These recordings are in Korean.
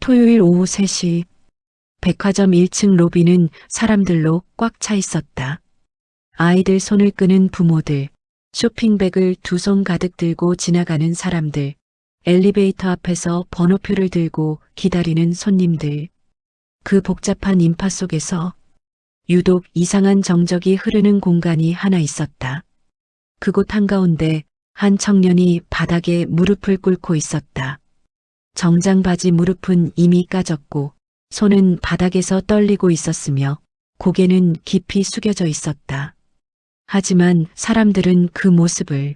토요일 오후 3시, 백화점 1층 로비는 사람들로 꽉 차 있었다. 아이들 손을 끄는 부모들, 쇼핑백을 두 손 가득 들고 지나가는 사람들, 엘리베이터 앞에서 번호표를 들고 기다리는 손님들. 그 복잡한 인파 속에서 유독 이상한 정적이 흐르는 공간이 하나 있었다. 그곳 한가운데 한 청년이 바닥에 무릎을 꿇고 있었다. 정장 바지 무릎은 이미 까졌고 손은 바닥에서 떨리고 있었으며 고개는 깊이 숙여져 있었다. 하지만 사람들은 그 모습을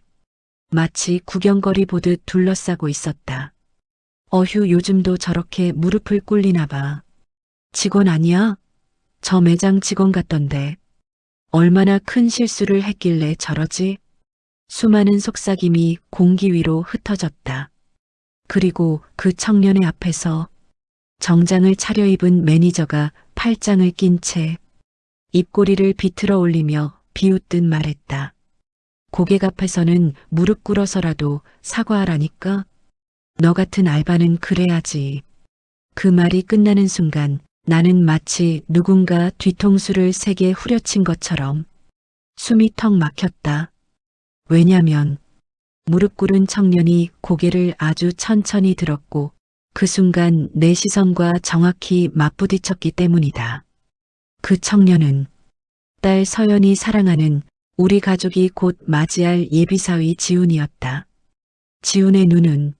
마치 구경거리 보듯 둘러싸고 있었다. 어휴, 요즘도 저렇게 무릎을 꿇리나 봐. 직원 아니야? 저 매장 직원 같던데. 얼마나 큰 실수를 했길래 저러지? 수많은 속삭임이 공기 위로 흩어졌다. 그리고 그 청년의 앞에서 정장을 차려입은 매니저가 팔짱을 낀 채 입꼬리를 비틀어 올리며 비웃듯 말했다. 고객 앞에서는 무릎 꿇어서라도 사과하라니까? 너 같은 알바는 그래야지. 그 말이 끝나는 순간 나는 마치 누군가 뒤통수를 세게 후려친 것처럼 숨이 턱 막혔다. 왜냐면 무릎 꿇은 청년이 고개를 아주 천천히 들었고 그 순간 내 시선과 정확히 맞부딪혔기 때문이다. 그 청년은 딸 서연이 사랑하는 우리 가족이 곧 맞이할 예비사위 지훈이었다. 지훈의 눈은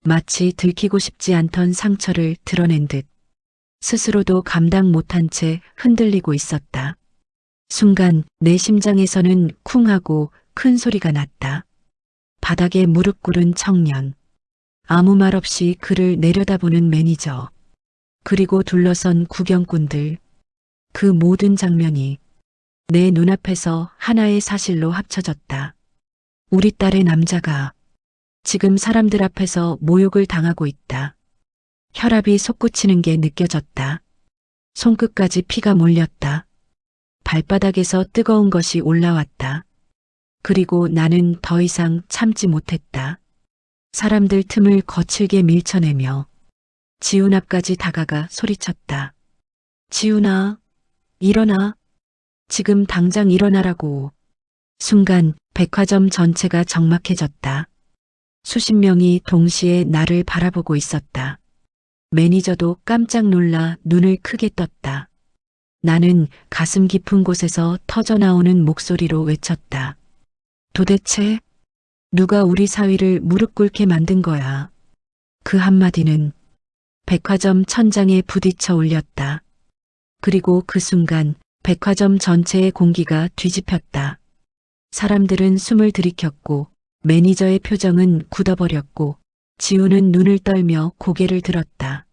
마치 들키고 싶지 않던 상처를 드러낸 듯 스스로도 감당 못한 채 흔들리고 있었다. 순간 내 심장에서는 쿵 하고 큰 소리가 났다. 바닥에 무릎 꿇은 청년, 아무 말 없이 그를 내려다보는 매니저, 그리고 둘러선 구경꾼들, 그 모든 장면이 내 눈앞에서 하나의 사실로 합쳐졌다. 우리 딸의 남자가 지금 사람들 앞에서 모욕을 당하고 있다. 혈압이 솟구치는 게 느껴졌다. 손끝까지 피가 몰렸다. 발바닥에서 뜨거운 것이 올라왔다. 그리고 나는 더 이상 참지 못했다. 사람들 틈을 거칠게 밀쳐내며 지훈 앞까지 다가가 소리쳤다. 지훈아, 일어나. 지금 당장 일어나라고. 순간 백화점 전체가 적막해졌다. 수십 명이 동시에 나를 바라보고 있었다. 매니저도 깜짝 놀라 눈을 크게 떴다. 나는 가슴 깊은 곳에서 터져나오는 목소리로 외쳤다. 도대체 누가 우리 사위를 무릎 꿇게 만든 거야? 그 한마디는 백화점 천장에 부딪혀 울렸다. 그리고 그 순간 백화점 전체의 공기가 뒤집혔다. 사람들은 숨을 들이켰고 매니저의 표정은 굳어버렸고 지훈은 눈을 떨며 고개를 들었다.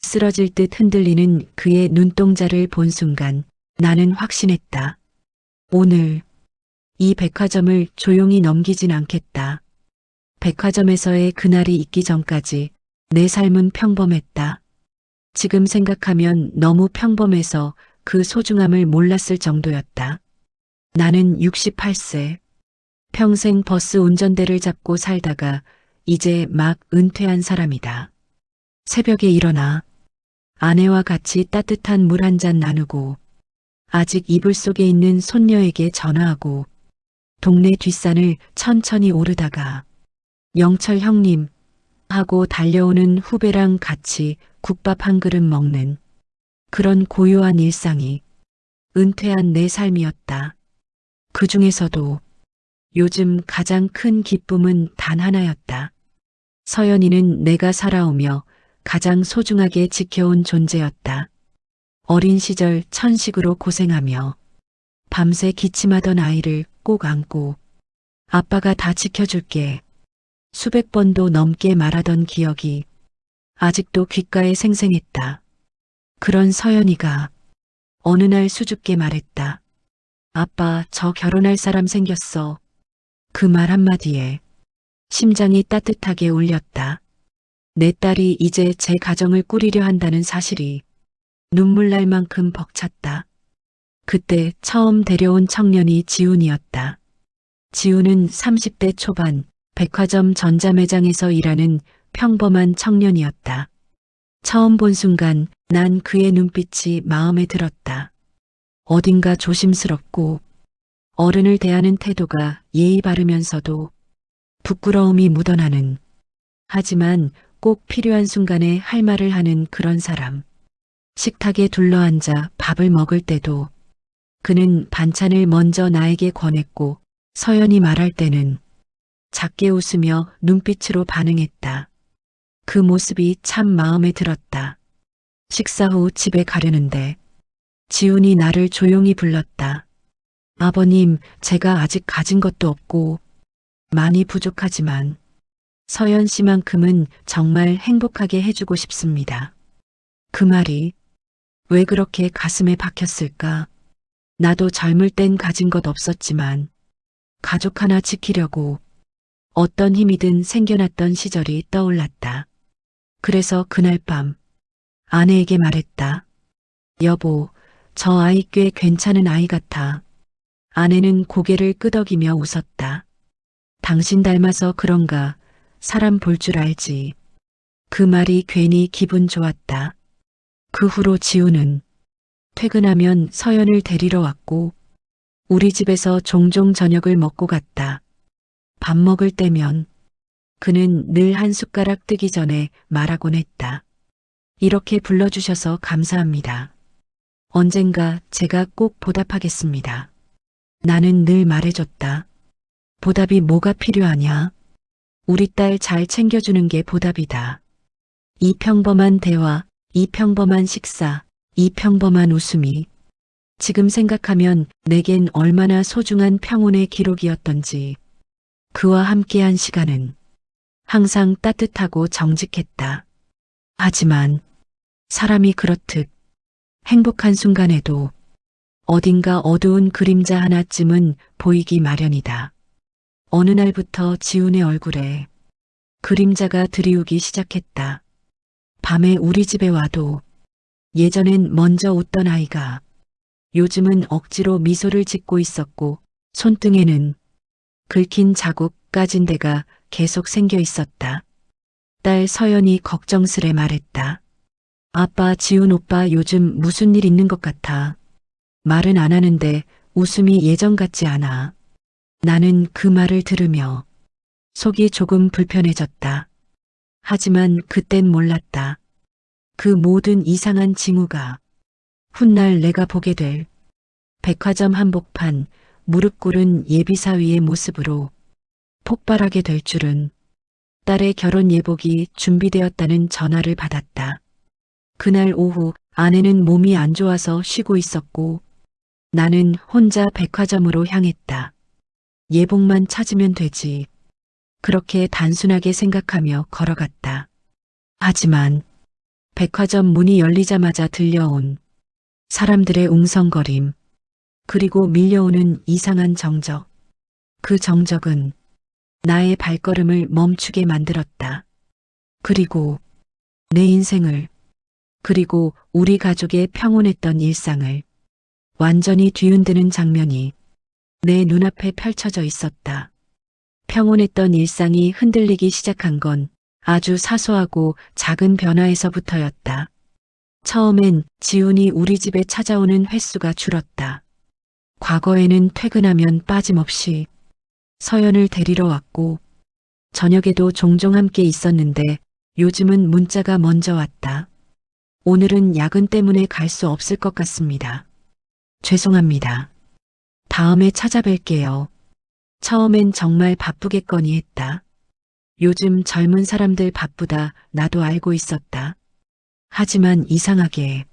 쓰러질 듯 흔들리는 그의 눈동자를 본 순간 나는 확신했다. 오늘 이 백화점을 조용히 넘기진 않겠다. 백화점에서의 그날이 있기 전까지 내 삶은 평범했다. 지금 생각하면 너무 평범해서 그 소중함을 몰랐을 정도였다. 나는 68세. 평생 버스 운전대를 잡고 살다가 이제 막 은퇴한 사람이다. 새벽에 일어나 아내와 같이 따뜻한 물 한 잔 나누고 아직 이불 속에 있는 손녀에게 전화하고 동네 뒷산을 천천히 오르다가 영철 형님 하고 달려오는 후배랑 같이 국밥 한 그릇 먹는 그런 고요한 일상이 은퇴한 내 삶이었다. 그 중에서도 요즘 가장 큰 기쁨은 단 하나였다. 서연이는 내가 살아오며 가장 소중하게 지켜온 존재였다. 어린 시절 천식으로 고생하며 밤새 기침하던 아이를 꼭 안고 아빠가 다 지켜줄게 수백 번도 넘게 말하던 기억이 아직도 귓가에 생생했다. 그런 서연이가 어느 날 수줍게 말했다. 아빠, 저 결혼할 사람 생겼어. 그 말 한마디에 심장이 따뜻하게 울렸다. 내 딸이 이제 제 가정을 꾸리려 한다는 사실이 눈물 날 만큼 벅찼다. 그때 처음 데려온 청년이 지훈이었다. 지훈은 30대 초반 백화점 전자매장에서 일하는 평범한 청년이었다. 처음 본 순간 난 그의 눈빛이 마음에 들었다. 어딘가 조심스럽고 어른을 대하는 태도가 예의 바르면서도 부끄러움이 묻어나는, 하지만 꼭 필요한 순간에 할 말을 하는 그런 사람. 식탁에 둘러앉아 밥을 먹을 때도 그는 반찬을 먼저 나에게 권했고 서연이 말할 때는 작게 웃으며 눈빛으로 반응했다. 그 모습이 참 마음에 들었다. 식사 후 집에 가려는데 지훈이 나를 조용히 불렀다. 아버님, 제가 아직 가진 것도 없고 많이 부족하지만 서연 씨만큼은 정말 행복하게 해주고 싶습니다. 그 말이 왜 그렇게 가슴에 박혔을까? 나도 젊을 땐 가진 것 없었지만 가족 하나 지키려고 어떤 힘이든 생겨났던 시절이 떠올랐다. 그래서 그날 밤 아내에게 말했다. 여보, 저 아이 꽤 괜찮은 아이 같아. 아내는 고개를 끄덕이며 웃었다. 당신 닮아서 그런가, 사람 볼 줄 알지. 그 말이 괜히 기분 좋았다. 그 후로 지우는 퇴근하면 서연을 데리러 왔고 우리 집에서 종종 저녁을 먹고 갔다. 밥 먹을 때면 그는 늘 한 숟가락 뜨기 전에 말하곤 했다. 이렇게 불러주셔서 감사합니다. 언젠가 제가 꼭 보답하겠습니다. 나는 늘 말해줬다. 보답이 뭐가 필요하냐? 우리 딸 잘 챙겨주는 게 보답이다. 이 평범한 대화, 이 평범한 식사, 이 평범한 웃음이 지금 생각하면 내겐 얼마나 소중한 평온의 기록이었던지. 그와 함께한 시간은 항상 따뜻하고 정직했다. 하지만 사람이 그렇듯 행복한 순간에도 어딘가 어두운 그림자 하나쯤은 보이기 마련이다. 어느 날부터 지훈의 얼굴에 그림자가 드리우기 시작했다. 밤에 우리 집에 와도 예전엔 먼저 웃던 아이가 요즘은 억지로 미소를 짓고 있었고 손등에는 긁힌 자국 까진 데가 계속 생겨 있었다. 딸 서연이 걱정스레 말했다. 아빠, 지훈 오빠 요즘 무슨 일 있는 것 같아. 말은 안 하는데 웃음이 예전 같지 않아. 나는 그 말을 들으며 속이 조금 불편해졌다. 하지만 그땐 몰랐다. 그 모든 이상한 징후가 훗날 내가 보게 될 백화점 한복판 무릎 꿇은 예비사위의 모습으로 폭발하게 될 줄은. 딸의 결혼 예복이 준비되었다는 전화를 받았다. 그날 오후 아내는 몸이 안 좋아서 쉬고 있었고 나는 혼자 백화점으로 향했다. 예복만 찾으면 되지. 그렇게 단순하게 생각하며 걸어갔다. 하지만 백화점 문이 열리자마자 들려온 사람들의 웅성거림, 그리고 밀려오는 이상한 정적. 그 정적은 나의 발걸음을 멈추게 만들었다. 그리고 내 인생을, 그리고 우리 가족의 평온했던 일상을 완전히 뒤흔드는 장면이 내 눈앞에 펼쳐져 있었다. 평온했던 일상이 흔들리기 시작한 건 아주 사소하고 작은 변화에서부터였다. 처음엔 지훈이 우리 집에 찾아오는 횟수가 줄었다. 과거에는 퇴근하면 빠짐없이 서연을 데리러 왔고 저녁에도 종종 함께 있었는데 요즘은 문자가 먼저 왔다. 오늘은 야근 때문에 갈 수 없을 것 같습니다. 죄송합니다. 다음에 찾아뵐게요. 처음엔 정말 바쁘겠거니 했다. 요즘 젊은 사람들 바쁘다 나도 알고 있었다. 하지만 이상하게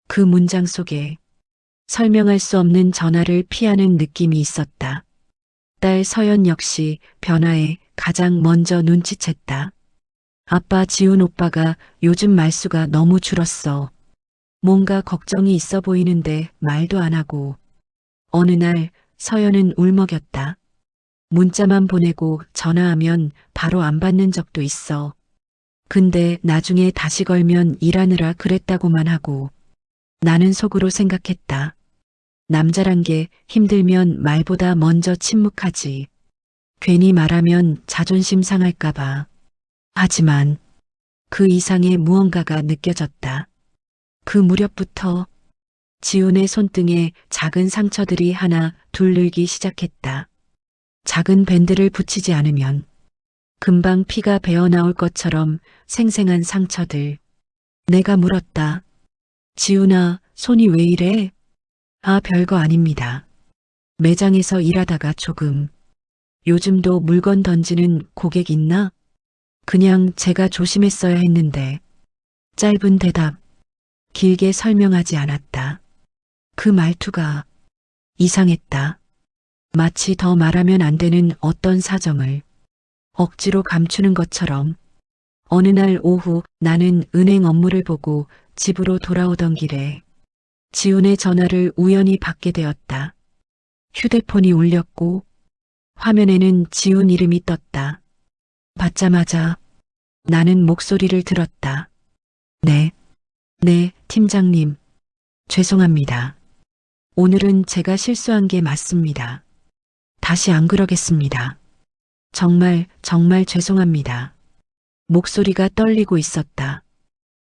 그 문장 속에 설명할 수 없는 전화를 피하는 느낌이 있었다. 딸 서연 역시 변화에 가장 먼저 눈치챘다. 아빠, 지훈 오빠가 요즘 말수가 너무 줄었어. 뭔가 걱정이 있어 보이는데 말도 안 하고. 어느 날 서연은 울먹였다. 문자만 보내고 전화하면 바로 안 받는 적도 있어. 근데 나중에 다시 걸면 일하느라 그랬다고만 하고. 나는 속으로 생각했다. 남자란 게 힘들면 말보다 먼저 침묵하지. 괜히 말하면 자존심 상할까봐. 하지만 그 이상의 무언가가 느껴졌다. 그 무렵부터 지훈의 손등에 작은 상처들이 하나 둘 늘기 시작했다. 작은 밴드를 붙이지 않으면 금방 피가 배어나올 것처럼 생생한 상처들. 내가 물었다. 지훈아, 손이 왜 이래? 아, 별거 아닙니다. 매장에서 일하다가 조금. 요즘도 물건 던지는 고객 있나? 그냥 제가 조심했어야 했는데. 짧은 대답. 길게 설명하지 않았다. 그 말투가 이상했다. 마치 더 말하면 안 되는 어떤 사정을 억지로 감추는 것처럼. 어느 날 오후 나는 은행 업무를 보고 집으로 돌아오던 길에 지훈의 전화를 우연히 받게 되었다. 휴대폰이 울렸고 화면에는 지훈 이름이 떴다. 받자마자 나는 목소리를 들었다. 네, 팀장님. 죄송합니다. 오늘은 제가 실수한 게 맞습니다. 다시 안 그러겠습니다. 정말 죄송합니다. 목소리가 떨리고 있었다.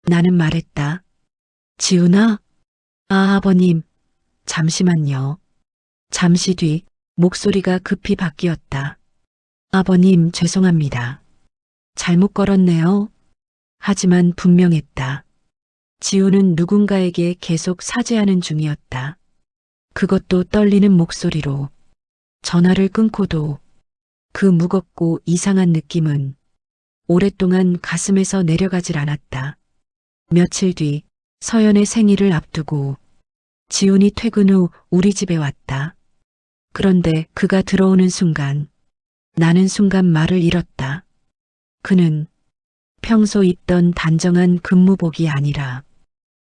나는 말했다. 지훈아? 아, 아버님. 잠시만요. 잠시 뒤 목소리가 급히 바뀌었다. 아버님, 죄송합니다. 잘못 걸었네요. 하지만 분명했다. 지훈은 누군가에게 계속 사죄하는 중이었다. 그것도 떨리는 목소리로. 전화를 끊고도 그 무겁고 이상한 느낌은 오랫동안 가슴에서 내려가질 않았다. 며칠 뒤 서연의 생일을 앞두고 지훈이 퇴근 후 우리 집에 왔다. 그런데 그가 들어오는 순간 나는 순간 말을 잃었다. 그는 평소 입던 단정한 근무복이 아니라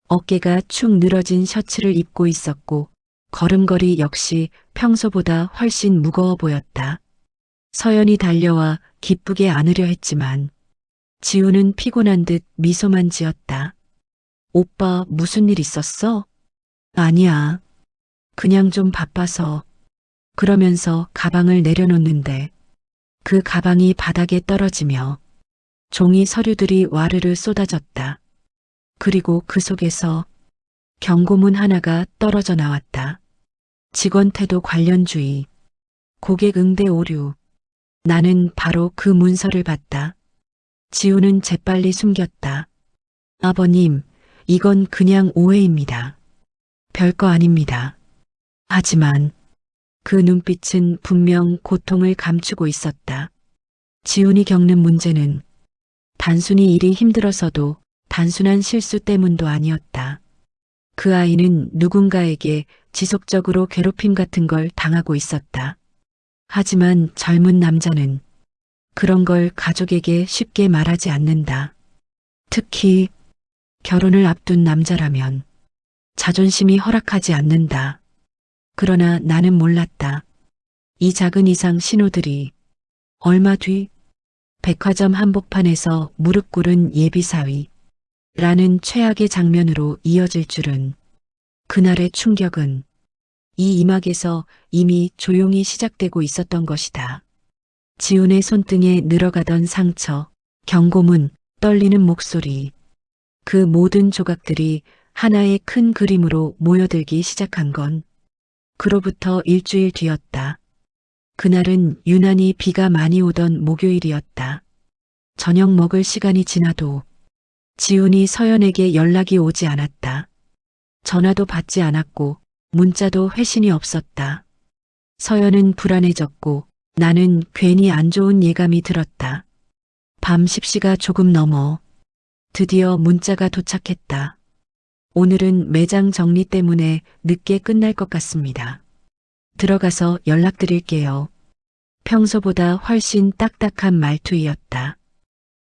어깨가 축 늘어진 셔츠를 입고 있었고 걸음걸이 역시 평소보다 훨씬 무거워 보였다. 서연이 달려와 기쁘게 안으려 했지만 지훈은 피곤한 듯 미소만 지었다. 오빠 무슨 일 있었어? 아니야. 그냥 좀 바빠서. 그러면서 가방을 내려놓는데 그 가방이 바닥에 떨어지며 종이 서류들이 와르르 쏟아졌다. 그리고 그 속에서 경고문 하나가 떨어져 나왔다. 직원 태도 관련주의, 고객 응대 오류. 나는 바로 그 문서를 봤다. 지훈은 재빨리 숨겼다. 아버님, 이건 그냥 오해입니다. 별거 아닙니다. 하지만 그 눈빛은 분명 고통을 감추고 있었다. 지훈이 겪는 문제는 단순히 일이 힘들어서도 단순한 실수 때문도 아니었다. 그 아이는 누군가에게 지속적으로 괴롭힘 같은 걸 당하고 있었다. 하지만 젊은 남자는 그런 걸 가족에게 쉽게 말하지 않는다. 특히 결혼을 앞둔 남자라면 자존심이 허락하지 않는다. 그러나 나는 몰랐다. 이 작은 이상 신호들이 얼마 뒤 백화점 한복판에서 무릎 꿇은 예비사위 라는 최악의 장면으로 이어질 줄은. 그날의 충격은 이 이막에서 이미 조용히 시작되고 있었던 것이다. 지훈의 손등에 늘어가던 상처, 경고문, 떨리는 목소리. 그 모든 조각들이 하나의 큰 그림으로 모여들기 시작한 건 그로부터 일주일 뒤였다. 그날은 유난히 비가 많이 오던 목요일이었다. 저녁 먹을 시간이 지나도 지훈이 서연에게 연락이 오지 않았다. 전화도 받지 않았고 문자도 회신이 없었다. 서연은 불안해졌고 나는 괜히 안 좋은 예감이 들었다. 밤 10시가 조금 넘어 드디어 문자가 도착했다. 오늘은 매장 정리 때문에 늦게 끝날 것 같습니다. 들어가서 연락드릴게요. 평소보다 훨씬 딱딱한 말투이었다.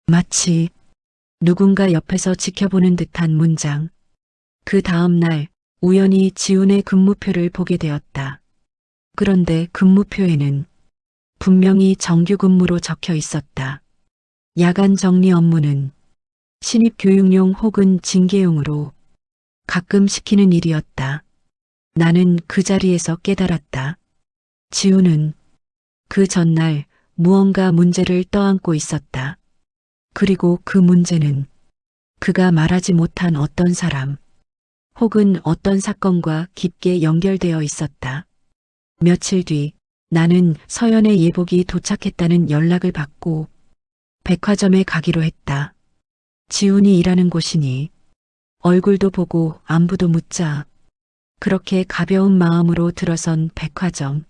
마치 누군가 옆에서 지켜보는 듯한 문장. 그 다음 날 우연히 지훈의 근무표를 보게 되었다. 그런데 근무표에는 분명히 정규 근무로 적혀 있었다. 야간 정리 업무는 신입 교육용 혹은 징계용으로 가끔 시키는 일이었다. 나는 그 자리에서 깨달았다. 지훈은 그 전날 무언가 문제를 떠안고 있었다. 그리고 그 문제는 그가 말하지 못한 어떤 사람, 혹은 어떤 사건과 깊게 연결되어 있었다. 며칠 뒤 나는 서연의 예복이 도착했다는 연락을 받고 백화점에 가기로 했다. 지훈이 일하는 곳이니 얼굴도 보고 안부도 묻자. 그렇게 가벼운 마음으로 들어선 백화점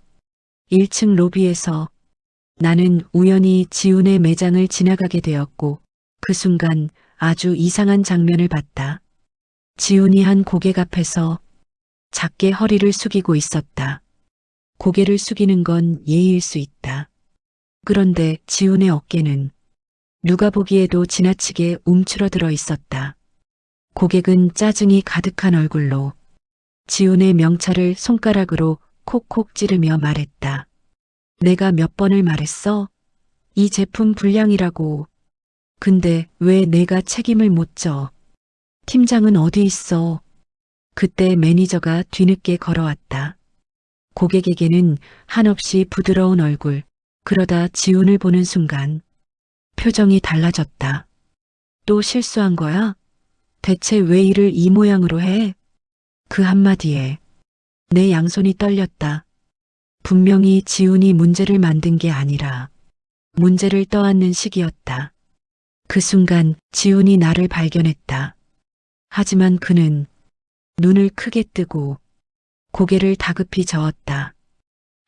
1층 로비에서 나는 우연히 지훈의 매장을 지나가게 되었고 그 순간 아주 이상한 장면을 봤다. 지훈이 한 고객 앞에서 작게 허리를 숙이고 있었다. 고개를 숙이는 건 예의일 수 있다. 그런데 지훈의 어깨는 누가 보기에도 지나치게 움츠러들어 있었다. 고객은 짜증이 가득한 얼굴로 지훈의 명찰을 손가락으로 콕콕 찌르며 말했다. 내가 몇 번을 말했어? 이 제품 불량이라고. 근데 왜 내가 책임을 못 져? 팀장은 어디 있어? 그때 매니저가 뒤늦게 걸어왔다. 고객에게는 한없이 부드러운 얼굴, 그러다 지훈을 보는 순간 표정이 달라졌다. 또 실수한 거야? 대체 왜 일을 이 모양으로 해? 그 한마디에 내 양손이 떨렸다. 분명히 지훈이 문제를 만든 게 아니라 문제를 떠안는 시기였다. 그 순간 지훈이 나를 발견했다. 하지만 그는 눈을 크게 뜨고 고개를 다급히 저었다.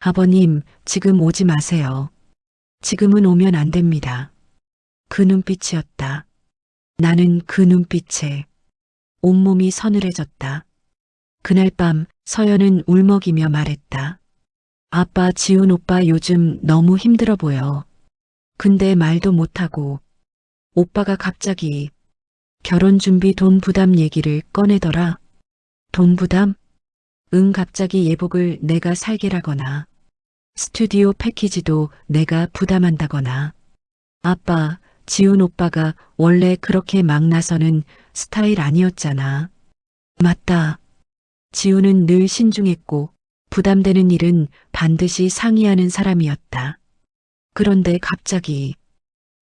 아버님, 지금 오지 마세요. 지금은 오면 안 됩니다. 그 눈빛이었다. 나는 그 눈빛에 온몸이 서늘해졌다. 그날 밤 서연은 울먹이며 말했다. 아빠, 지훈 오빠 요즘 너무 힘들어 보여. 근데 말도 못하고 오빠가 갑자기 결혼 준비 돈 부담 얘기를 꺼내더라. 돈 부담? 응, 갑자기 예복을 내가 살게라거나 스튜디오 패키지도 내가 부담한다거나. 아빠, 지훈 오빠가 원래 그렇게 막 나서는 스타일 아니었잖아. 맞다. 지훈은 늘 신중했고 부담되는 일은 반드시 상의하는 사람이었다. 그런데 갑자기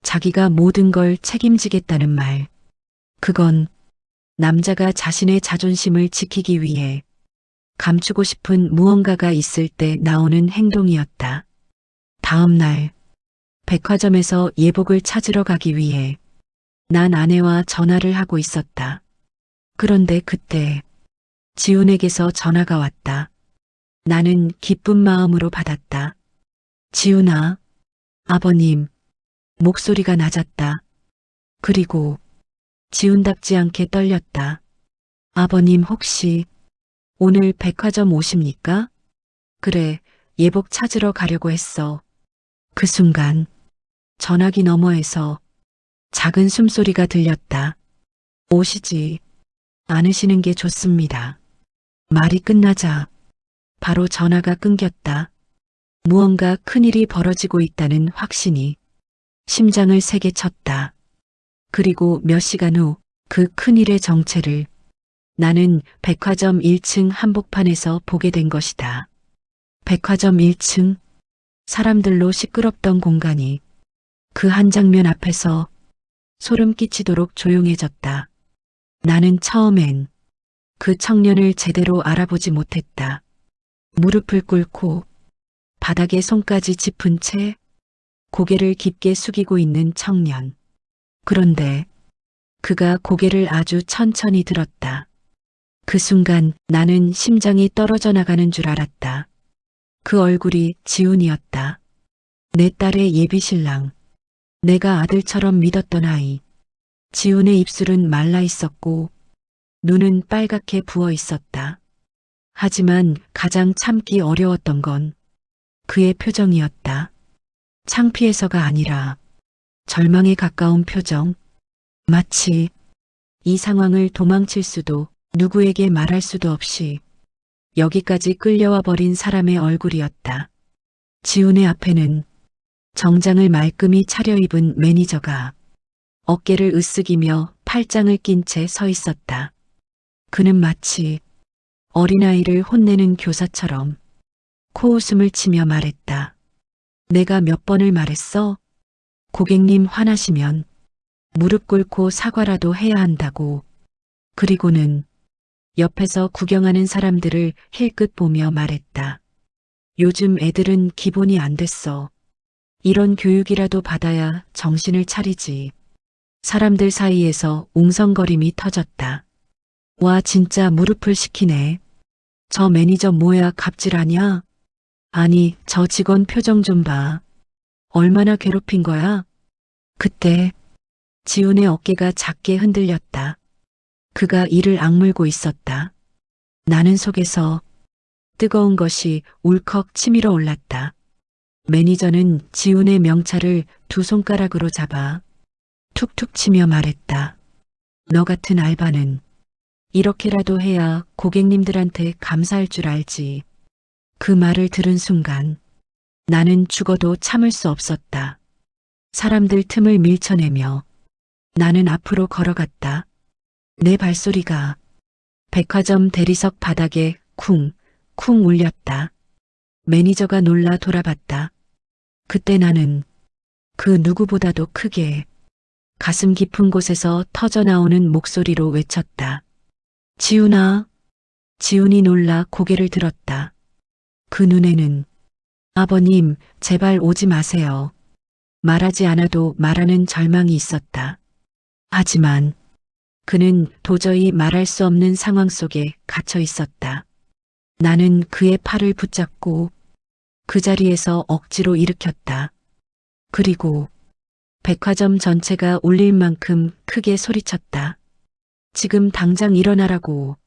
자기가 모든 걸 책임지겠다는 말. 그건 남자가 자신의 자존심을 지키기 위해 감추고 싶은 무언가가 있을 때 나오는 행동이었다. 다음 날 백화점에서 예복을 찾으러 가기 위해 난 아내와 전화를 하고 있었다. 그런데 그때 지훈에게서 전화가 왔다. 나는 기쁜 마음으로 받았다. 지훈아, 아버님, 목소리가 낮았다. 그리고 지훈답지 않게 떨렸다. 아버님 혹시 오늘 백화점 오십니까? 그래, 예복 찾으러 가려고 했어. 그 순간 전화기 너머에서 작은 숨소리가 들렸다. 오시지 않으시는 게 좋습니다. 말이 끝나자 바로 전화가 끊겼다. 무언가 큰일이 벌어지고 있다는 확신이 심장을 세게 쳤다. 그리고 몇 시간 후 그 큰일의 정체를 나는 백화점 1층 한복판에서 보게 된 것이다. 백화점 1층, 사람들로 시끄럽던 공간이 그 한 장면 앞에서 소름 끼치도록 조용해졌다. 나는 처음엔 그 청년을 제대로 알아보지 못했다. 무릎을 꿇고 바닥에 손까지 짚은 채 고개를 깊게 숙이고 있는 청년. 그런데 그가 고개를 아주 천천히 들었다. 그 순간 나는 심장이 떨어져 나가는 줄 알았다. 그 얼굴이 지훈이었다. 내 딸의 예비신랑. 내가 아들처럼 믿었던 아이. 지훈의 입술은 말라 있었고 눈은 빨갛게 부어 있었다. 하지만 가장 참기 어려웠던 건 그의 표정이었다. 창피해서가 아니라 절망에 가까운 표정. 마치 이 상황을 도망칠 수도 누구에게 말할 수도 없이 여기까지 끌려와 버린 사람의 얼굴이었다. 지훈의 앞에는 정장을 말끔히 차려입은 매니저가 어깨를 으쓱이며 팔짱을 낀 채 서 있었다. 그는 마치 어린아이를 혼내는 교사처럼 코웃음을 치며 말했다. 내가 몇 번을 말했어? 고객님 화나시면 무릎 꿇고 사과라도 해야 한다고. 그리고는 옆에서 구경하는 사람들을 힐끗 보며 말했다. 요즘 애들은 기본이 안 됐어. 이런 교육이라도 받아야 정신을 차리지. 사람들 사이에서 웅성거림이 터졌다. 와, 진짜 무릎을 식히네. 저 매니저 뭐야, 갑질하냐? 아니, 저 직원 표정 좀 봐. 얼마나 괴롭힌 거야? 그때 지훈의 어깨가 작게 흔들렸다. 그가 이를 악물고 있었다. 나는 속에서 뜨거운 것이 울컥 치밀어 올랐다. 매니저는 지훈의 명찰을 두 손가락으로 잡아 툭툭 치며 말했다. 너 같은 알바는 이렇게라도 해야 고객님들한테 감사할 줄 알지. 그 말을 들은 순간 나는 죽어도 참을 수 없었다. 사람들 틈을 밀쳐내며 나는 앞으로 걸어갔다. 내 발소리가 백화점 대리석 바닥에 쿵, 쿵 울렸다. 매니저가 놀라 돌아봤다. 그때 나는 그 누구보다도 크게 가슴 깊은 곳에서 터져나오는 목소리로 외쳤다. 지훈아. 지훈이 놀라 고개를 들었다. 그 눈에는 아버님, 제발 오지 마세요. 말하지 않아도 말하는 절망이 있었다. 하지만 그는 도저히 말할 수 없는 상황 속에 갇혀 있었다. 나는 그의 팔을 붙잡고 그 자리에서 억지로 일으켰다. 그리고 백화점 전체가 울릴 만큼 크게 소리쳤다. 지금 당장 일어나라고.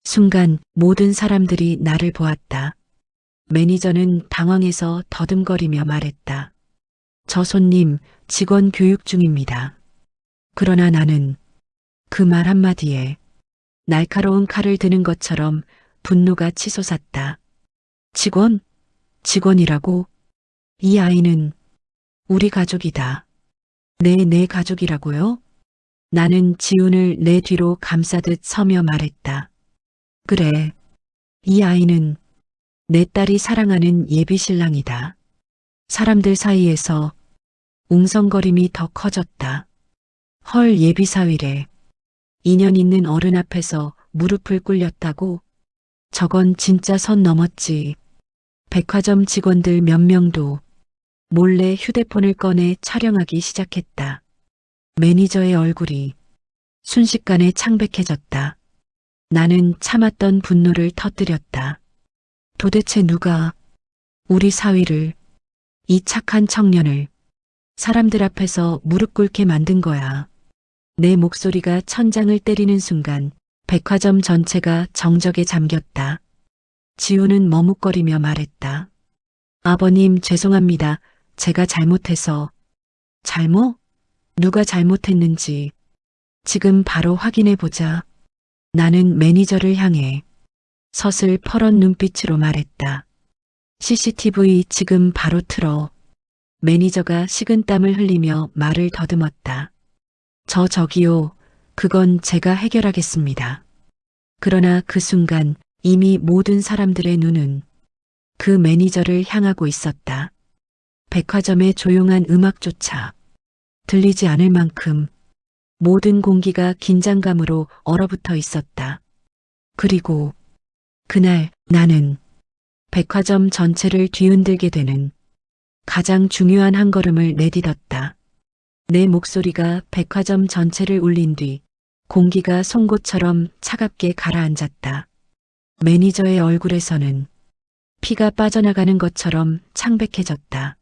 순간 모든 사람들이 나를 보았다. 매니저는 당황해서 더듬거리며 말했다. 저 손님, 직원 교육 중입니다. 그러나 나는 그 말 한마디에 날카로운 칼을 드는 것처럼 분노가 치솟았다. 직원? 직원이라고? 이 아이는 우리 가족이다. 내 가족이라고요? 나는 지훈을 내 뒤로 감싸듯 서며 말했다. 그래, 이 아이는 내 딸이 사랑하는 예비 신랑이다. 사람들 사이에서 웅성거림이 더 커졌다. 헐, 예비 사위래. 인연 있는 어른 앞에서 무릎을 꿇렸다고? 저건 진짜 선 넘었지. 백화점 직원들 몇 명도 몰래 휴대폰을 꺼내 촬영하기 시작했다. 매니저의 얼굴이 순식간에 창백해졌다. 나는 참았던 분노를 터뜨렸다. 도대체 누가 우리 사위를, 이 착한 청년을 사람들 앞에서 무릎 꿇게 만든 거야. 내 목소리가 천장을 때리는 순간 백화점 전체가 정적에 잠겼다. 지훈은 머뭇거리며 말했다. 아버님, 죄송합니다. 제가 잘못해서. 잘못? 누가 잘못했는지 지금 바로 확인해 보자. 나는 매니저를 향해 서슬 퍼런 눈빛으로 말했다. CCTV 지금 바로 틀어. 매니저가 식은땀을 흘리며 말을 더듬었다. 저기요. 그건 제가 해결하겠습니다. 그러나 그 순간 이미 모든 사람들의 눈은 그 매니저를 향하고 있었다. 백화점의 조용한 음악조차 들리지 않을 만큼 모든 공기가 긴장감으로 얼어붙어 있었다. 그리고 그날 나는 백화점 전체를 뒤흔들게 되는 가장 중요한 한 걸음을 내딛었다. 내 목소리가 백화점 전체를 울린 뒤 공기가 송곳처럼 차갑게 가라앉았다. 매니저의 얼굴에서는 피가 빠져나가는 것처럼 창백해졌다.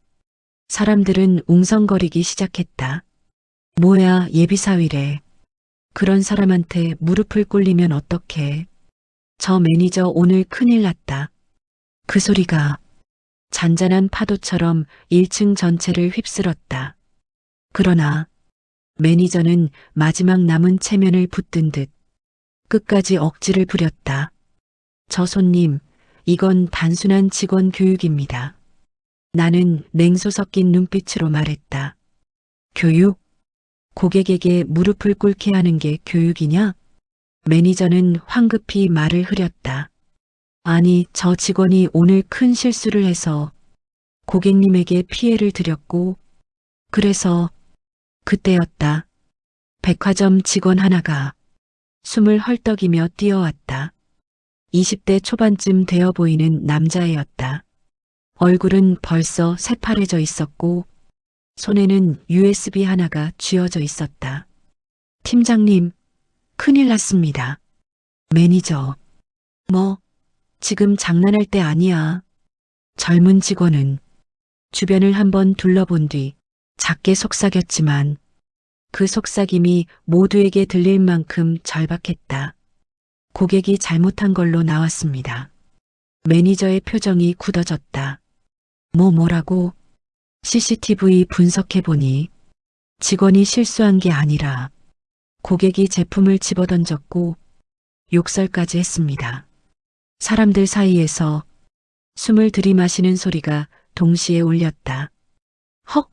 사람들은 웅성거리기 시작했다. 뭐야, 예비사위래. 그런 사람한테 무릎을 꿇리면 어떡해. 저 매니저 오늘 큰일 났다. 그 소리가 잔잔한 파도처럼 1층 전체를 휩쓸었다. 그러나 매니저는 마지막 남은 체면을 붙든 듯 끝까지 억지를 부렸다. 저 손님, 이건 단순한 직원 교육입니다. 나는 냉소 섞인 눈빛으로 말했다. 교육? 고객에게 무릎을 꿇게 하는 게 교육이냐? 매니저는 황급히 말을 흐렸다. 아니, 저 직원이 오늘 큰 실수를 해서 고객님에게 피해를 드렸고, 그래서 그때였다. 백화점 직원 하나가 숨을 헐떡이며 뛰어왔다. 20대 초반쯤 되어 보이는 남자애였다. 얼굴은 벌써 새파래져 있었고 손에는 USB 하나가 쥐어져 있었다. 팀장님, 큰일 났습니다. 매니저. 뭐, 지금 장난할 때 아니야. 젊은 직원은 주변을 한번 둘러본 뒤 작게 속삭였지만 그 속삭임이 모두에게 들릴 만큼 절박했다. 고객이 잘못한 걸로 나왔습니다. 매니저의 표정이 굳어졌다. 뭐라고? CCTV 분석해보니 직원이 실수한 게 아니라 고객이 제품을 집어던졌고 욕설까지 했습니다. 사람들 사이에서 숨을 들이마시는 소리가 동시에 울렸다. 헉!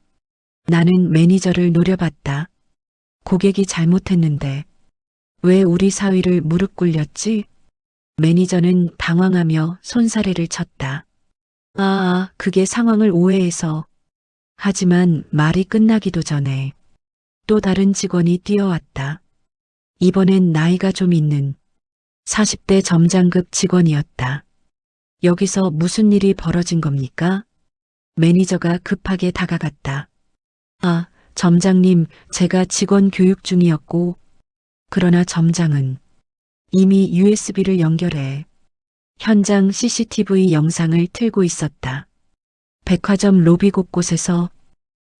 나는 매니저를 노려봤다. 고객이 잘못했는데 왜 우리 사위를 무릎 꿇렸지? 매니저는 당황하며 손사래를 쳤다. 그게 상황을 오해해서. 하지만 말이 끝나기도 전에 또 다른 직원이 뛰어왔다. 이번엔 나이가 좀 있는 40대 점장급 직원이었다. 여기서 무슨 일이 벌어진 겁니까? 매니저가 급하게 다가갔다. 점장님, 제가 직원 교육 중이었고, 그러나 점장은 이미 USB를 연결해 현장 CCTV 영상을 틀고 있었다. 백화점 로비 곳곳에서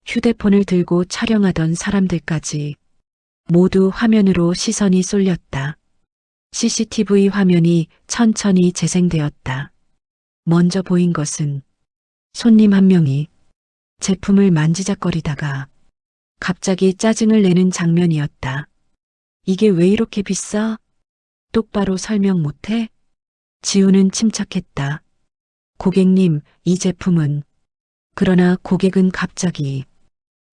휴대폰을 들고 촬영하던 사람들까지 모두 화면으로 시선이 쏠렸다. CCTV 화면이 천천히 재생되었다. 먼저 보인 것은 손님 한 명이 제품을 만지작거리다가 갑자기 짜증을 내는 장면이었다. 이게 왜 이렇게 비싸? 똑바로 설명 못해? 지우는 침착했다. 고객님, 이 제품은. 그러나 고객은 갑자기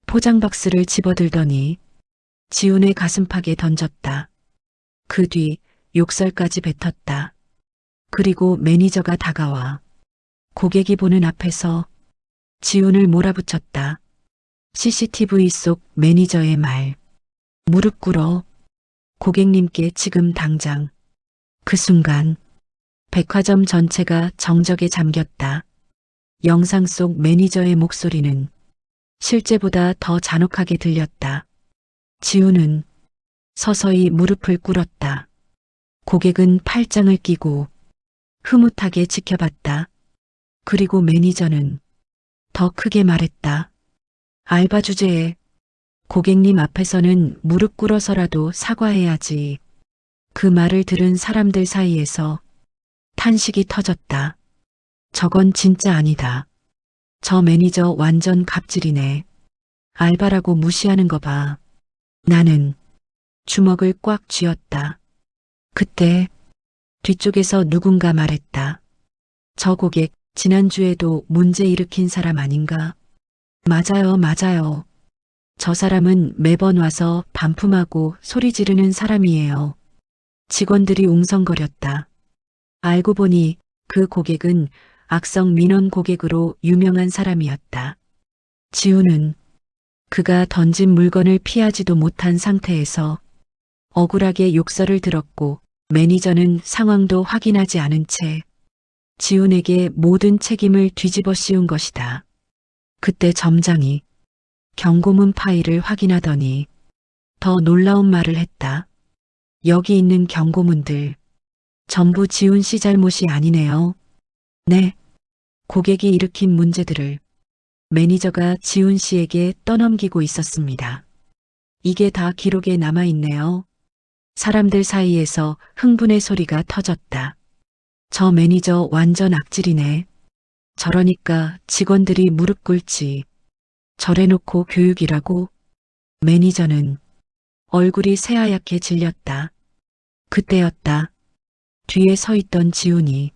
포장 박스를 집어들더니 지훈의 가슴팍에 던졌다. 그 뒤 욕설까지 뱉었다. 그리고 매니저가 다가와 고객이 보는 앞에서 지훈을 몰아붙였다. CCTV 속 매니저의 말. 무릎 꿇어. 고객님께 지금 당장. 그 순간 백화점 전체가 정적에 잠겼다. 영상 속 매니저의 목소리는 실제보다 더 잔혹하게 들렸다. 지훈은 서서히 무릎을 꿇었다. 고객은 팔짱을 끼고 흐뭇하게 지켜봤다. 그리고 매니저는 더 크게 말했다. 알바 주제에 고객님 앞에서는 무릎 꿇어서라도 사과해야지. 그 말을 들은 사람들 사이에서 탄식이 터졌다. 저건 진짜 아니다. 저 매니저 완전 갑질이네. 알바라고 무시하는 거 봐. 나는 주먹을 꽉 쥐었다. 그때 뒤쪽에서 누군가 말했다. 저 고객 지난주에도 문제 일으킨 사람 아닌가? 맞아요. 저 사람은 매번 와서 반품하고 소리 지르는 사람이에요. 직원들이 웅성거렸다. 알고 보니 그 고객은 악성 민원 고객으로 유명한 사람이었다. 지우는 그가 던진 물건을 피하지도 못한 상태에서 억울하게 욕설을 들었고 매니저는 상황도 확인하지 않은 채 지훈에게 모든 책임을 뒤집어 씌운 것이다. 그때 점장이 경고문 파일을 확인하더니 더 놀라운 말을 했다. 여기 있는 경고문들 전부 지훈 씨 잘못이 아니네요. 네. 고객이 일으킨 문제들을 매니저가 지훈 씨에게 떠넘기고 있었습니다. 이게 다 기록에 남아있네요. 사람들 사이에서 흥분의 소리가 터졌다. 저 매니저 완전 악질이네. 저러니까 직원들이 무릎 꿇지. 저래놓고 교육이라고? 매니저는 얼굴이 새하얗게 질렸다. 그때였다. 뒤에 서 있던 지훈이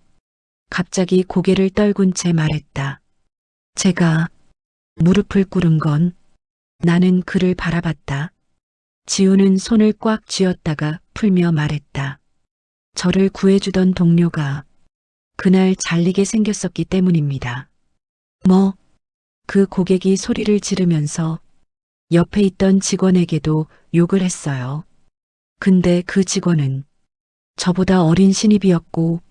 갑자기 고개를 떨군 채 말했다. 제가 무릎을 꿇은 건 나는 그를 바라봤다. 지훈은 손을 꽉 쥐었다가 풀며 말했다. 저를 구해주던 동료가 그날 잘리게 생겼었기 때문입니다. 그 고객이 소리를 지르면서 옆에 있던 직원에게도 욕을 했어요. 근데 그 직원은 저보다 어린 신입이었고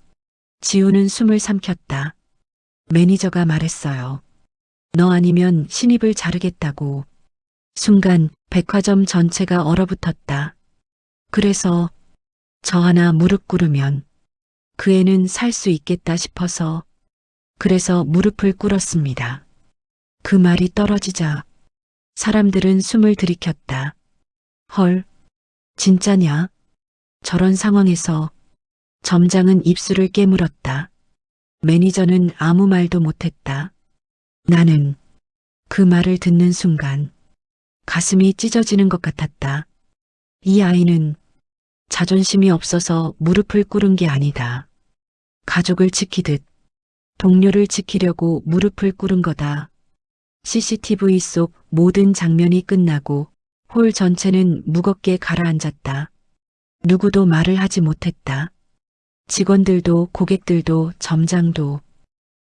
지우는 숨을 삼켰다. 매니저가 말했어요. 너 아니면 신입을 자르겠다고. 순간 백화점 전체가 얼어붙었다. 그래서 저 하나 무릎 꿇으면 그 애는 살 수 있겠다 싶어서 그래서 무릎을 꿇었습니다. 그 말이 떨어지자 사람들은 숨을 들이켰다. 헐, 진짜냐? 저런 상황에서 점장은 입술을 깨물었다. 매니저는 아무 말도 못했다. 나는 그 말을 듣는 순간 가슴이 찢어지는 것 같았다. 이 아이는 자존심이 없어서 무릎을 꿇은 게 아니다. 가족을 지키듯 동료를 지키려고 무릎을 꿇은 거다. CCTV 속 모든 장면이 끝나고 홀 전체는 무겁게 가라앉았다. 누구도 말을 하지 못했다. 직원들도 고객들도 점장도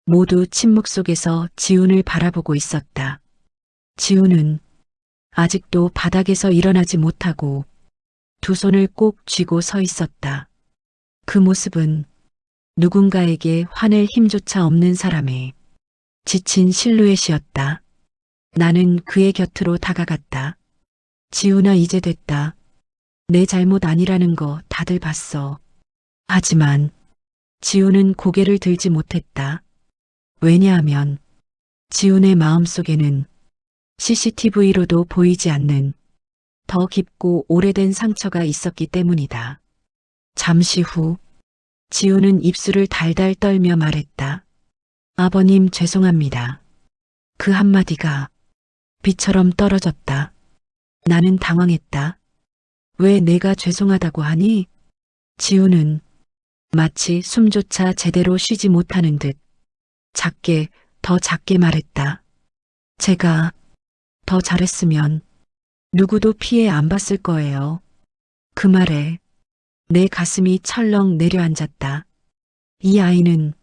모두 침묵 속에서 지훈을 바라보고 있었다. 지훈은 아직도 바닥에서 일어나지 못하고 두 손을 꼭 쥐고 서 있었다. 그 모습은 누군가에게 화낼 힘조차 없는 사람의 지친 실루엣이었다. 나는 그의 곁으로 다가갔다. 지훈아, 이제 됐다. 내 잘못 아니라는 거 다들 봤어. 하지만 지훈은 고개를 들지 못했다. 왜냐하면 지훈의 마음속에는 CCTV로도 보이지 않는 더 깊고 오래된 상처가 있었기 때문이다. 잠시 후 지훈은 입술을 달달 떨며 말했다. 아버님, 죄송합니다. 그 한마디가 비처럼 떨어졌다. 나는 당황했다. 왜 내가 죄송하다고 하니? 지훈은 마치 숨조차 제대로 쉬지 못하는 듯 작게, 더 작게 말했다. 제가 더 잘했으면 누구도 피해 안 봤을 거예요. 그 말에 내 가슴이 철렁 내려앉았다. 이 아이는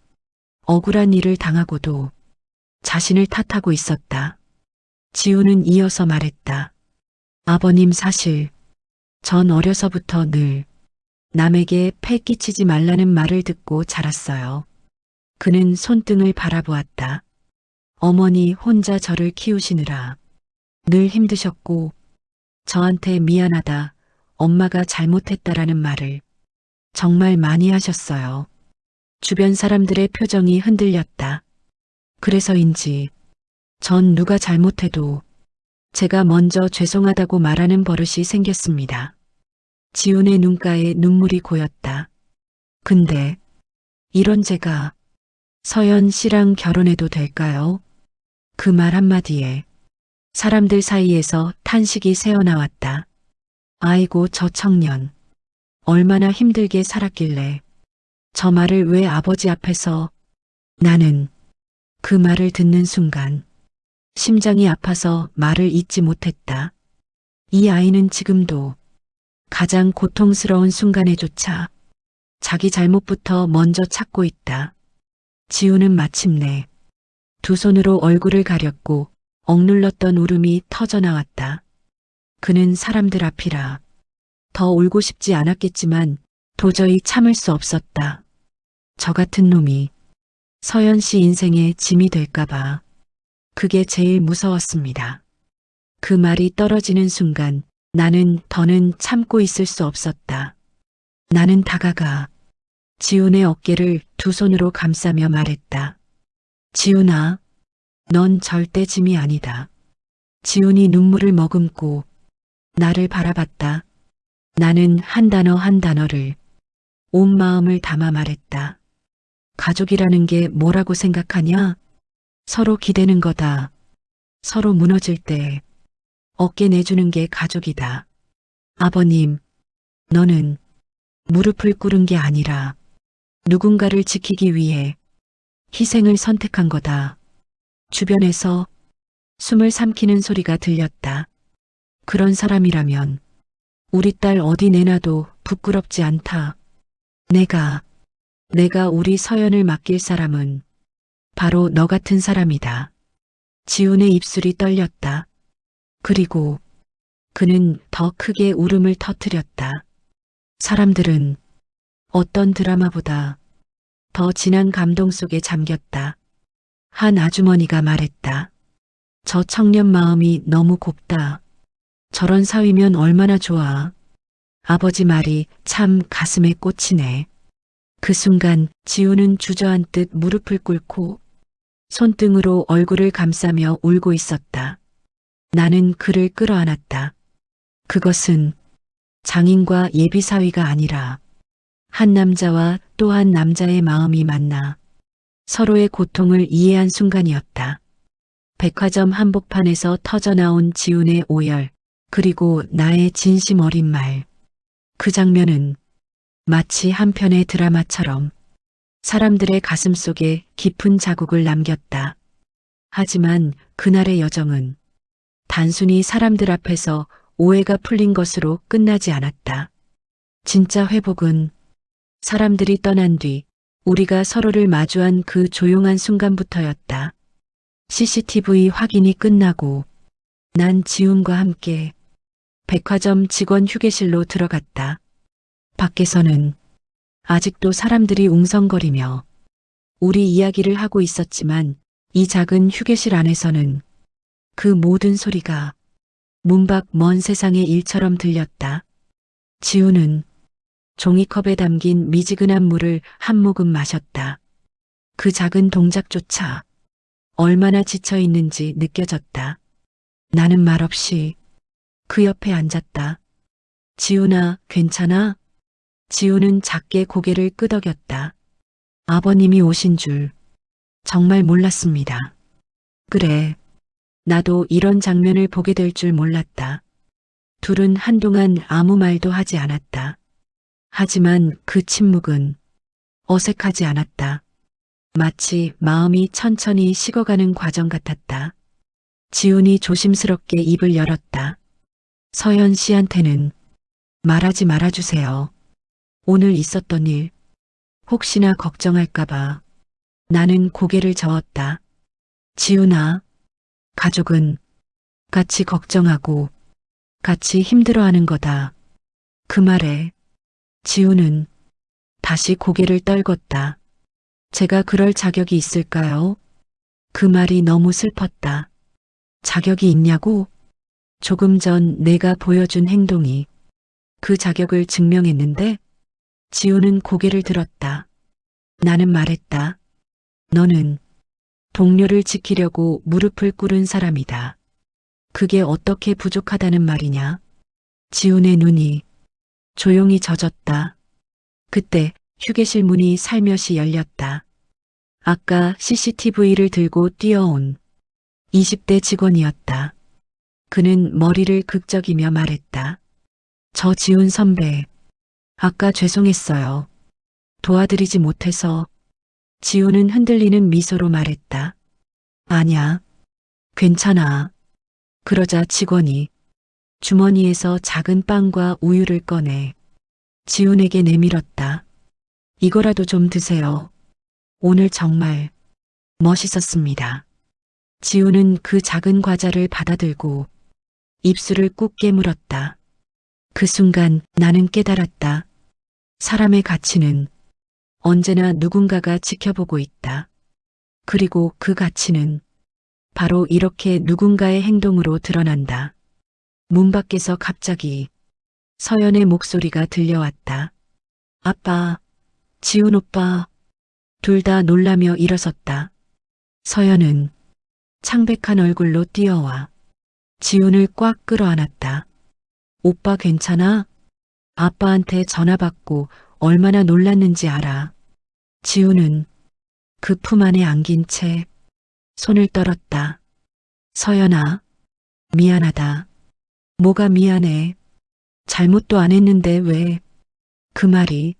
억울한 일을 당하고도 자신을 탓하고 있었다. 지우는 이어서 말했다. 아버님, 사실 전 어려서부터 늘 남에게 패 끼치지 말라는 말을 듣고 자랐어요. 그는 손등을 바라보았다. 어머니 혼자 저를 키우시느라 늘 힘드셨고 저한테 미안하다, 엄마가 잘못했다라는 말을 정말 많이 하셨어요. 주변 사람들의 표정이 흔들렸다. 그래서인지 전 누가 잘못해도 제가 먼저 죄송하다고 말하는 버릇이 생겼습니다. 지훈의 눈가에 눈물이 고였다. 근데 이런 제가 서연 씨랑 결혼해도 될까요? 그 말 한마디에 사람들 사이에서 탄식이 새어나왔다. 아이고, 저 청년. 얼마나 힘들게 살았길래 저 말을 왜 아버지 앞에서. 나는 그 말을 듣는 순간 심장이 아파서 말을 잇지 못했다. 이 아이는 지금도 가장 고통스러운 순간에조차 자기 잘못부터 먼저 찾고 있다. 지우는 마침내 두 손으로 얼굴을 가렸고 억눌렀던 울음이 터져나왔다. 그는 사람들 앞이라 더 울고 싶지 않았겠지만 도저히 참을 수 없었다. 저 같은 놈이 서연 씨 인생의 짐이 될까봐 그게 제일 무서웠습니다. 그 말이 떨어지는 순간 나는 더는 참고 있을 수 없었다. 나는 다가가 지훈의 어깨를 두 손으로 감싸며 말했다. 지훈아, 넌 절대 짐이 아니다. 지훈이 눈물을 머금고 나를 바라봤다. 나는 한 단어 한 단어를 온 마음을 담아 말했다. 가족이라는 게 뭐라고 생각하냐? 서로 기대는 거다. 서로 무너질 때 어깨 내주는 게 가족이다. 아버님, 너는 무릎을 꿇은 게 아니라 누군가를 지키기 위해 희생을 선택한 거다. 주변에서 숨을 삼키는 소리가 들렸다. 그런 사람이라면 우리 딸 어디 내놔도 부끄럽지 않다. 내가 우리 서연을 맡길 사람은 바로 너 같은 사람이다. 지훈의 입술이 떨렸다. 그리고 그는 더 크게 울음을 터뜨렸다. 사람들은 어떤 드라마보다 더 진한 감동 속에 잠겼다. 한 아주머니가 말했다. 저 청년 마음이 너무 곱다. 저런 사위면 얼마나 좋아. 아버지 말이 참 가슴에 꽂히네. 그 순간 지우는 주저앉듯 무릎을 꿇고 손등으로 얼굴을 감싸며 울고 있었다. 나는 그를 끌어안았다. 그것은 장인과 예비사위가 아니라 한 남자와 또 한 남자의 마음이 만나 서로의 고통을 이해한 순간이었다. 백화점 한복판에서 터져나온 지훈의 오열, 그리고 나의 진심 어린 말. 그 장면은 마치 한 편의 드라마처럼 사람들의 가슴 속에 깊은 자국을 남겼다. 하지만 그날의 여정은 단순히 사람들 앞에서 오해가 풀린 것으로 끝나지 않았다. 진짜 회복은 사람들이 떠난 뒤 우리가 서로를 마주한 그 조용한 순간부터였다. CCTV 확인이 끝나고 난 지훈과 함께 백화점 직원 휴게실로 들어갔다. 밖에서는 아직도 사람들이 웅성거리며 우리 이야기를 하고 있었지만 이 작은 휴게실 안에서는 그 모든 소리가 문 밖 먼 세상의 일처럼 들렸다. 지훈은 종이컵에 담긴 미지근한 물을 한 모금 마셨다. 그 작은 동작조차 얼마나 지쳐 있는지 느껴졌다. 나는 말없이 그 옆에 앉았다. 지훈아, 괜찮아? 지훈은 작게 고개를 끄덕였다. 아버님이 오신 줄 정말 몰랐습니다. 그래, 나도 이런 장면을 보게 될 줄 몰랐다. 둘은 한동안 아무 말도 하지 않았다. 하지만 그 침묵은 어색하지 않았다. 마치 마음이 천천히 식어가는 과정 같았다. 지훈이 조심스럽게 입을 열었다. 서연 씨한테는 말하지 말아주세요. 오늘 있었던 일, 혹시나 걱정할까봐. 나는 고개를 저었다. 지훈아, 가족은 같이 걱정하고 같이 힘들어하는 거다. 그 말에 지훈은 다시 고개를 떨궜다. 제가 그럴 자격이 있을까요? 그 말이 너무 슬펐다. 자격이 있냐고? 조금 전 내가 보여준 행동이 그 자격을 증명했는데? 지훈은 고개를 들었다. 나는 말했다. 너는 동료를 지키려고 무릎을 꿇은 사람이다. 그게 어떻게 부족하다는 말이냐? 지훈의 눈이 조용히 젖었다. 그때 휴게실 문이 살며시 열렸다. 아까 CCTV를 들고 뛰어온 20대 직원이었다. 그는 머리를 극적이며 말했다. 저 지훈 선배, 아까 죄송했어요. 도와드리지 못해서. 지훈은 흔들리는 미소로 말했다. 아냐, 괜찮아. 그러자 직원이 주머니에서 작은 빵과 우유를 꺼내 지훈에게 내밀었다. 이거라도 좀 드세요. 오늘 정말 멋있었습니다. 지훈은 그 작은 과자를 받아들고 입술을 꾹 깨물었다. 그 순간 나는 깨달았다. 사람의 가치는 언제나 누군가가 지켜보고 있다. 그리고 그 가치는 바로 이렇게 누군가의 행동으로 드러난다. 문 밖에서 갑자기 서연의 목소리가 들려왔다. 아빠, 지훈 오빠. 둘 다 놀라며 일어섰다. 서연은 창백한 얼굴로 뛰어와 지훈을 꽉 끌어안았다. 오빠 괜찮아? 아빠한테 전화 받고 얼마나 놀랐는지 알아. 지훈은 그 품 안에 안긴 채 손을 떨었다. 서연아, 미안하다. 뭐가 미안해. 잘못도 안 했는데 왜. 그 말이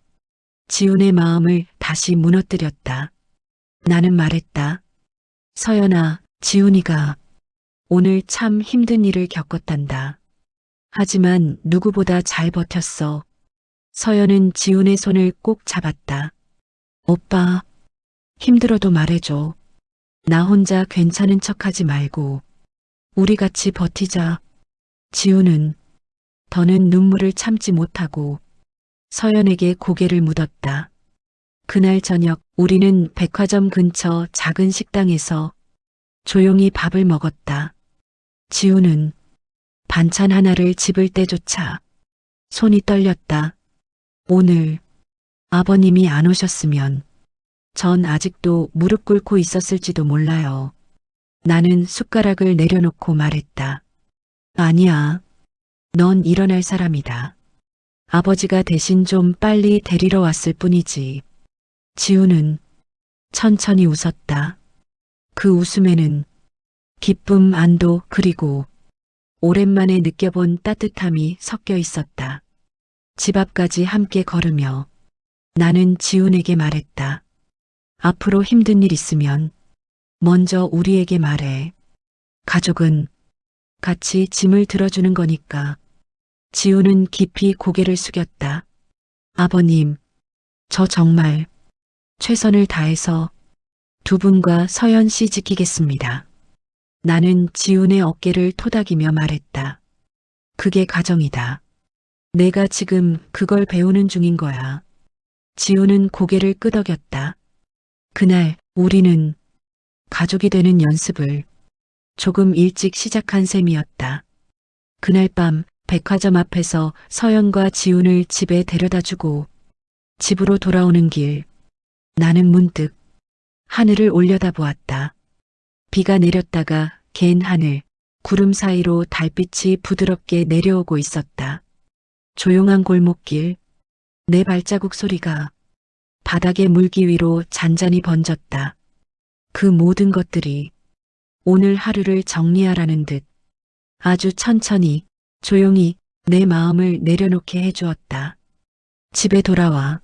지훈의 마음을 다시 무너뜨렸다. 나는 말했다. 서연아, 지훈이가 오늘 참 힘든 일을 겪었단다. 하지만 누구보다 잘 버텼어. 서연은 지훈의 손을 꼭 잡았다. 오빠, 힘들어도 말해줘. 나 혼자 괜찮은 척하지 말고 우리 같이 버티자. 지우는 더는 눈물을 참지 못하고 서연에게 고개를 묻었다. 그날 저녁 우리는 백화점 근처 작은 식당에서 조용히 밥을 먹었다. 지우는 반찬 하나를 집을 때조차 손이 떨렸다. 오늘 아버님이 안 오셨으면 전 아직도 무릎 꿇고 있었을지도 몰라요. 나는 숟가락을 내려놓고 말했다. 아니야. 넌 일어날 사람이다. 아버지가 대신 좀 빨리 데리러 왔을 뿐이지. 지우는 천천히 웃었다. 그 웃음에는 기쁨, 안도, 그리고 오랜만에 느껴본 따뜻함이 섞여 있었다. 집 앞까지 함께 걸으며 나는 지훈에게 말했다. 앞으로 힘든 일 있으면 먼저 우리에게 말해. 가족은 같이 짐을 들어주는 거니까. 지훈은 깊이 고개를 숙였다. 아버님, 저 정말 최선을 다해서 두 분과 서연 씨 지키겠습니다. 나는 지훈의 어깨를 토닥이며 말했다. 그게 가정이다. 내가 지금 그걸 배우는 중인 거야. 지훈은 고개를 끄덕였다. 그날 우리는 가족이 되는 연습을 조금 일찍 시작한 셈이었다. 그날 밤 백화점 앞에서 서연과 지훈을 집에 데려다주고 집으로 돌아오는 길, 나는 문득 하늘을 올려다보았다. 비가 내렸다가 갠 하늘, 구름 사이로 달빛이 부드럽게 내려오고 있었다. 조용한 골목길, 내 발자국 소리가 바닥의 물기 위로 잔잔히 번졌다. 그 모든 것들이 오늘 하루를 정리하라는 듯 아주 천천히, 조용히 내 마음을 내려놓게 해주었다. 집에 돌아와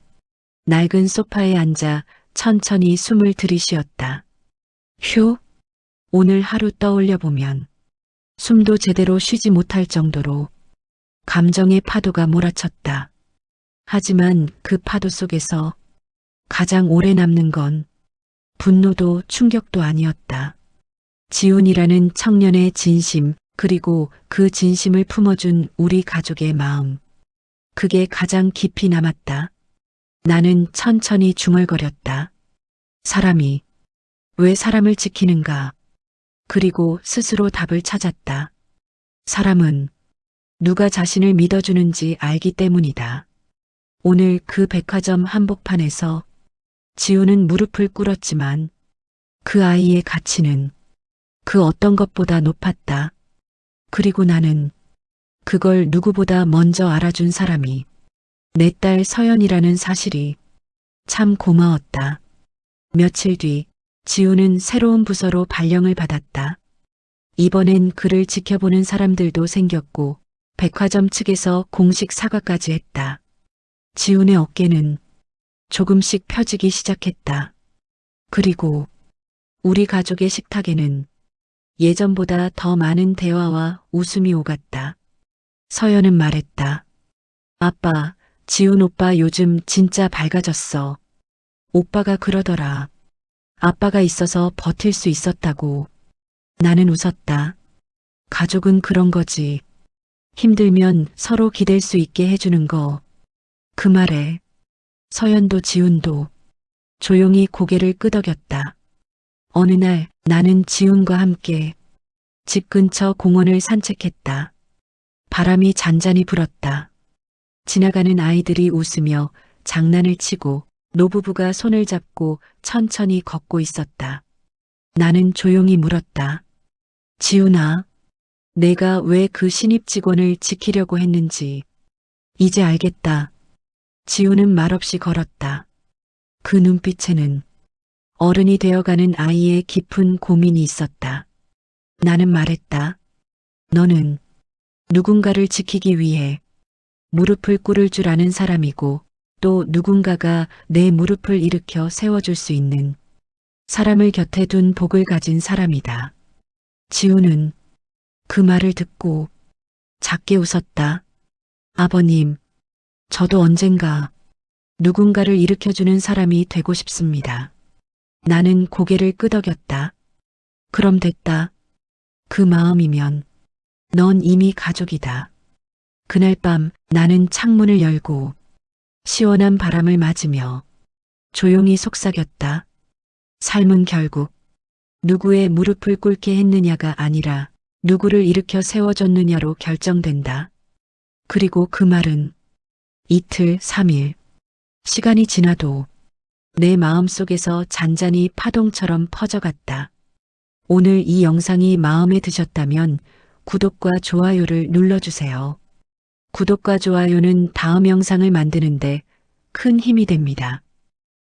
낡은 소파에 앉아 천천히 숨을 들이쉬었다. 휴, 오늘 하루 떠올려 보면 숨도 제대로 쉬지 못할 정도로 감정의 파도가 몰아쳤다. 하지만 그 파도 속에서 가장 오래 남는 건 분노도 충격도 아니었다. 지훈이라는 청년의 진심, 그리고 그 진심을 품어준 우리 가족의 마음. 그게 가장 깊이 남았다. 나는 천천히 중얼거렸다. 사람이 왜 사람을 지키는가? 그리고 스스로 답을 찾았다. 사람은 누가 자신을 믿어주는지 알기 때문이다. 오늘 그 백화점 한복판에서 지우는 무릎을 꿇었지만 그 아이의 가치는 그 어떤 것보다 높았다. 그리고 나는 그걸 누구보다 먼저 알아준 사람이 내 딸 서연이라는 사실이 참 고마웠다. 며칠 뒤 지우는 새로운 부서로 발령을 받았다. 이번엔 그를 지켜보는 사람들도 생겼고 백화점 측에서 공식 사과까지 했다. 지훈의 어깨는 조금씩 펴지기 시작했다. 그리고 우리 가족의 식탁에는 예전보다 더 많은 대화와 웃음이 오갔다. 서연은 말했다. 아빠, 지훈 오빠 요즘 진짜 밝아졌어. 오빠가 그러더라. 아빠가 있어서 버틸 수 있었다고. 나는 웃었다. 가족은 그런 거지. 힘들면 서로 기댈 수 있게 해주는 거. 그 말에 서연도 지훈도 조용히 고개를 끄덕였다. 어느 날 나는 지훈과 함께 집 근처 공원을 산책했다. 바람이 잔잔히 불었다. 지나가는 아이들이 웃으며 장난을 치고 노부부가 손을 잡고 천천히 걷고 있었다. 나는 조용히 물었다. 지훈아, 내가 왜 그 신입 직원을 지키려고 했는지 이제 알겠다. 지훈은 말없이 걸었다. 그 눈빛에는 어른이 되어가는 아이의 깊은 고민이 있었다. 나는 말했다. 너는 누군가를 지키기 위해 무릎을 꿇을 줄 아는 사람이고 또 누군가가 내 무릎을 일으켜 세워줄 수 있는 사람을 곁에 둔 복을 가진 사람이다. 지훈은 그 말을 듣고 작게 웃었다. 아버님, 저도 언젠가 누군가를 일으켜주는 사람이 되고 싶습니다. 나는 고개를 끄덕였다. 그럼 됐다. 그 마음이면 넌 이미 가족이다. 그날 밤 나는 창문을 열고 시원한 바람을 맞으며 조용히 속삭였다. 삶은 결국 누구의 무릎을 꿇게 했느냐가 아니라 누구를 일으켜 세워줬느냐로 결정된다. 그리고 그 말은 이틀, 3일, 시간이 지나도 내 마음속에서 잔잔히 파동처럼 퍼져갔다. 오늘 이 영상이 마음에 드셨다면 구독과 좋아요를 눌러주세요. 구독과 좋아요는 다음 영상을 만드는데 큰 힘이 됩니다.